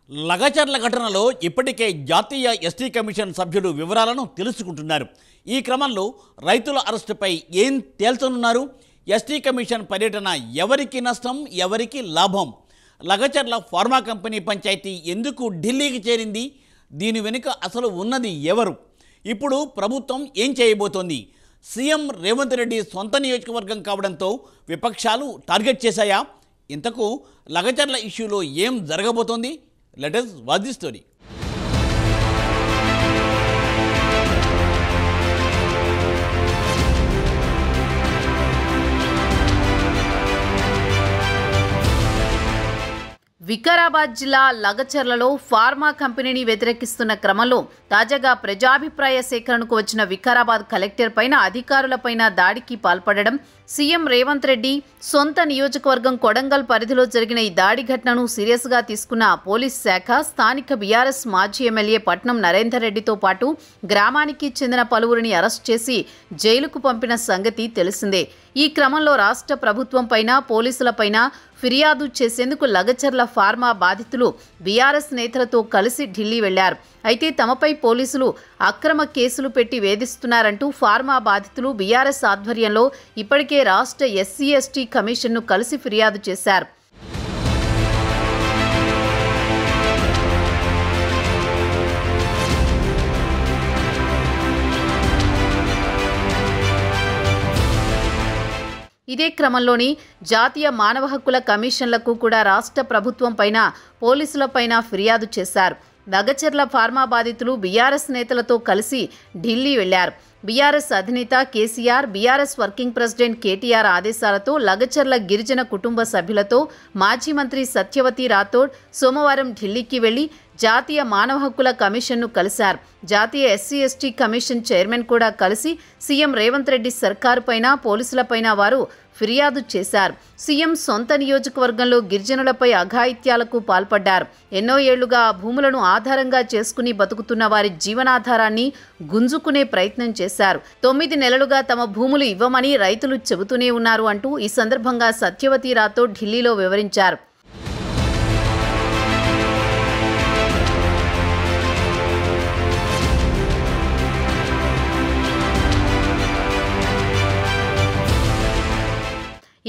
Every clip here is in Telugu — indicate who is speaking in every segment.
Speaker 1: లగచర్ల ఘటనలో ఇప్పటికే జాతీయ ఎస్టీ కమిషన్ సభ్యులు వివరాలను తెలుసుకుంటున్నారు. ఈ క్రమంలో రైతుల అరెస్టుపై ఏం తేల్చనున్నారు? ఎస్టీ కమిషన్ పర్యటన ఎవరికి నష్టం, ఎవరికి లాభం? లగచర్ల ఫార్మా కంపెనీ పంచాయతీ ఎందుకు ఢిల్లీకి చేరింది? దీని వెనుక అసలు ఉన్నది ఎవరు? ఇప్పుడు ప్రభుత్వం ఏం చేయబోతోంది? సీఎం రేవంత్ రెడ్డి సొంత నియోజకవర్గం కావడంతో విపక్షాలు టార్గెట్ చేశాయా? ఇంతకు లగచర్ల ఇష్యూలో ఏం జరగబోతోంది? Let us watch this story.
Speaker 2: Vikarabad జిల్లా లగచర్లలో ఫార్మా కంపెనీని వ్యతిరేకిస్తున్న క్రమంలో తాజాగా ప్రజాభిప్రాయ సేకరణకు వచ్చిన వికారాబాద్ కలెక్టర్ పైన అధికారులపైన దాడికి పాల్పడడం, సీఎం రేవంత్ రెడ్డి సొంత నియోజకవర్గం కొడంగల్ పరిధిలో జరిగిన ఈ దాడి ఘటనను సీరియస్గా తీసుకున్న పోలీస్ శాఖ స్థానిక బీఆర్ఎస్ మాజీ ఎమ్మెల్యే పట్నం నరేందర్ రెడ్డితో పాటు గ్రామానికి చెందిన పలువురిని అరెస్ట్ చేసి జైలుకు పంపిన సంగతి తెలిసిందే. ఈ క్రమంలో రాష్ట్ర ప్రభుత్వం పైన పోలీసులపైన ఫిర్యాదు చేసేందుకు లగచర్ల ఫార్మా బాధితులు బీఆర్ఎస్ నేతలతో కలిసి ఢిల్లీ వెళ్లారు. అయితే తమపై పోలీసులు అక్రమ కేసులు పెట్టి వేధిస్తున్నారంటూ ఫార్మా బాధితులు బీఆర్ఎస్ ఆధ్వర్యంలో ఇప్పటికే రాష్ట్ర ఎస్సీ ఎస్టీ కమిషన్ను కలిసి ఫిర్యాదు చేశారు. ఇదే క్రమంలోని జాతీయ మానవ హక్కుల కమిషన్లకు కూడా రాష్ట్ర ప్రభుత్వం పైన పోలీసులపైన ఫిర్యాదు చేశారు. లగచర్ల ఫార్మా బాధితులు బీఆర్ఎస్ నేతలతో కలిసి ఢిల్లీ వెళ్లారు. బీఆర్ఎస్ అధినేత KCR, BRS working president KTR ఆదేశాలతో లగచర్ల గిరిజన కుటుంబ సభ్యులతో మాజీ మంత్రి సత్యవతి రాథోడ్ సోమవారం ఢిల్లీకి వెళ్లి జాతీయ మానవ హక్కుల కమిషన్ను కలిశారు. జాతీయ ఎస్సీ ఎస్టీ కమిషన్ చైర్మన్ కూడా కలిసి సీఎం రేవంత్ రెడ్డి సర్కారుపైన పోలీసులపైన వారు ఫిర్యాదు చేశారు. సీఎం సొంత నియోజకవర్గంలో గిరిజనులపై అఘాయిత్యాలకు పాల్పడ్డారు. ఎన్నో ఏళ్లుగా ఆ భూములను ఆధారంగా చేసుకుని బతుకుతున్న వారి జీవనాధారాన్ని గుంజుకునే ప్రయత్నం చేశారు. 9 నెలలుగా తమ భూములు ఇవ్వమని రైతులు చెబుతూనే ఉన్నారు అంటూ ఈ సందర్భంగా సత్యవతి రాథోడ్ ఢిల్లీలో వివరించారు.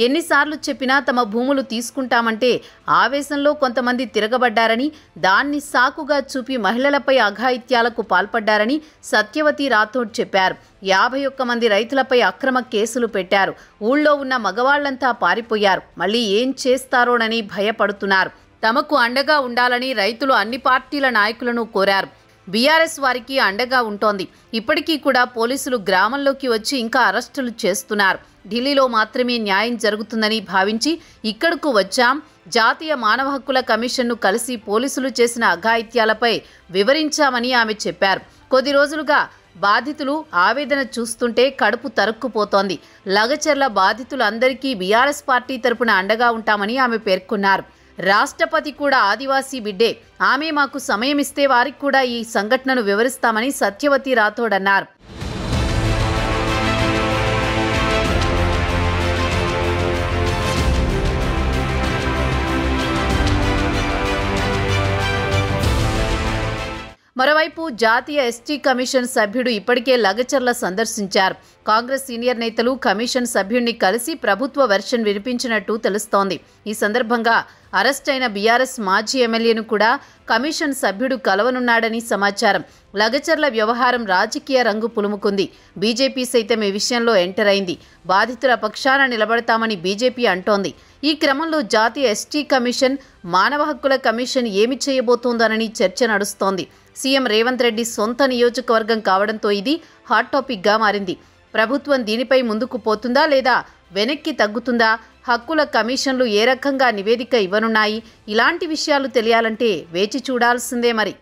Speaker 2: ఎన్నిసార్లు చెప్పినా తమ భూములు తీసుకుంటామంటే ఆవేశంలో కొంతమంది తిరగబడ్డారని, దాన్ని సాకుగా చూపి మహిళలపై అఘాయిత్యాలకు పాల్పడ్డారని సత్యవతి రాథోడ్ చెప్పారు. 51 మంది రైతులపై అక్రమ కేసులు పెట్టారు. ఊళ్ళో ఉన్న మగవాళ్లంతా పారిపోయారు. మళ్ళీ ఏం చేస్తారోనని భయపడుతున్నారు. తమకు అండగా ఉండాలని రైతులు అన్ని పార్టీల నాయకులను కోరారు. బీఆర్ఎస్ వారికి అండగా ఉంటోంది. ఇప్పటికీ కూడా పోలీసులు గ్రామంలోకి వచ్చి ఇంకా అరెస్టులు చేస్తున్నారు. ఢిల్లీలో మాత్రమే న్యాయం జరుగుతుందని భావించి ఇక్కడకు వచ్చాం. జాతీయ మానవ హక్కుల కమిషన్ను కలిసి పోలీసులు చేసిన అఘాయిత్యాలపై వివరించామని ఆమె చెప్పారు. కొద్ది రోజులుగా బాధితులు ఆవేదన చూస్తుంటే కడుపు తరుక్కుపోతోంది. లగచర్ల బాధితులందరికీ బీఆర్ఎస్ పార్టీ తరపున అండగా ఉంటామని ఆమె పేర్కొన్నారు. రాష్ట్రపతి కూడా ఆదివాసీ బిడ్డే. ఆమె మాకు సమయం ఇస్తే వారికి కూడా ఈ సంఘటనను వివరిస్తామని సత్యవతి రాథోడ్ అన్నారు. మరోవైపు జాతీయ ఎస్టీ కమిషన్ సభ్యుడు ఇప్పటికే లగచర్ల సందర్శించారు. కాంగ్రెస్ సీనియర్ నేతలు కమిషన్ సభ్యుడిని కలిసి ప్రభుత్వ వెర్షన్ వినిపించినట్టు తెలుస్తోంది. ఈ సందర్భంగా అరెస్ట్ అయిన బీఆర్ఎస్ మాజీ ఎమ్మెల్యేను కూడా కమిషన్ సభ్యుడు కలవనున్నాడని సమాచారం. లగచర్ల వ్యవహారం రాజకీయ రంగు పులుముకుంది. బీజేపీ సైతం ఈ విషయంలో ఎంటర్ అయింది. బాధితుల పక్షాన నిలబడతామని బీజేపీ అంటోంది. ఈ క్రమంలో జాతీయ ఎస్టీ కమిషన్, మానవ హక్కుల కమిషన్ ఏమి చేయబోతోందోనని చర్చ నడుస్తోంది. సీఎం రేవంత్ రెడ్డి సొంత నియోజకవర్గం కావడంతో ఇది హాట్ టాపిక్గా మారింది. ప్రభుత్వం దీనిపై ముందుకు పోతుందా లేదా వెనక్కి తగ్గుతుందా? హక్కుల కమిషన్లు ఏ రకంగా నివేదిక ఇవ్వనున్నాయి? ఇలాంటి విషయాలు తెలియాలంటే వేచి చూడాల్సిందే మరి.